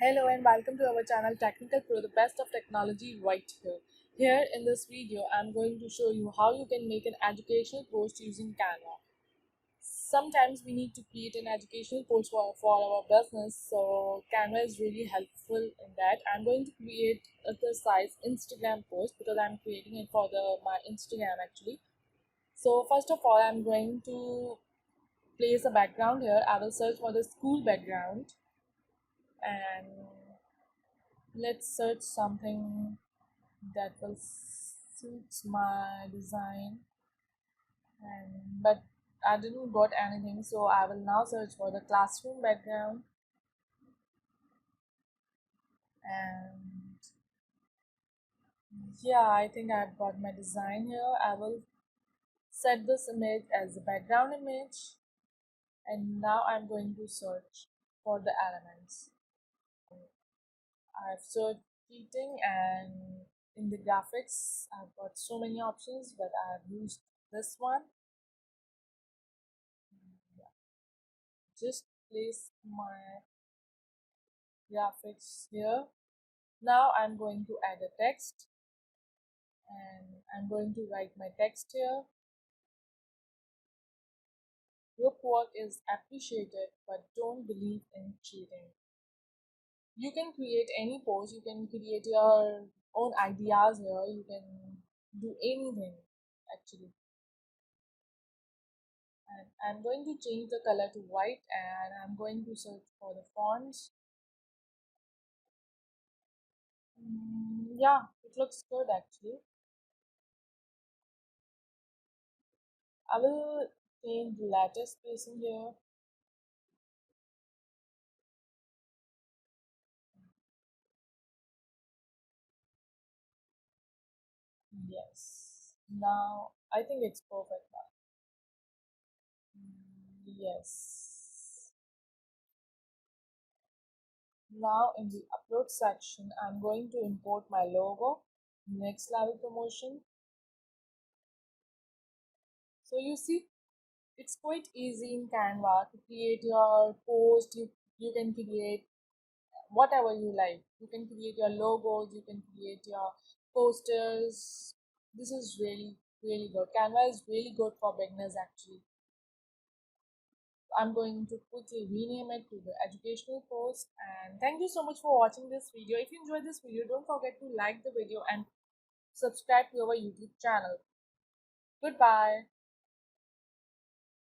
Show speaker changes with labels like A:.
A: Hello and welcome to our channel Technical Pro, the best of technology right here. Here in this video, I'm going to show you how you can make an educational post using Canva. Sometimes we need to create an educational post for our business, so Canva is really helpful in that. I'm going to create the size Instagram post because I'm creating it for my Instagram actually. So first of all, I'm going to place a background here. I will search for the school background and let's search something that will suit my design, and but I didn't got anything, so I will now search for the classroom background. And yeah, I think I've got my design here. I will set this image as a background image, and now I'm going to search for the elements. I've searched heating, and in the graphics I've got so many options, but I've used this one. Yeah, just place my graphics here. Now I'm going to add a text, and I'm going to write my text here. Group work is appreciated, but don't believe in cheating. You can create any post, you can create your own ideas here, you can do anything actually. And I'm going to change the color to white, and I'm going to search for the fonts. Yeah, it looks good actually. I will change the letter spacing here. Yes. Now I think it's perfect now. Yes. Now in the upload section, I'm going to import my logo, next level promotion. So you see, it's quite easy in Canva to create your post. You can create whatever you like. You can create your logos, you can create your posters. This is really good. Canva is really good for beginners actually. I'm going to quickly rename it to the educational post. And thank you so much for watching this video. If you enjoyed this video, don't forget to like the video and subscribe to our YouTube channel. Goodbye.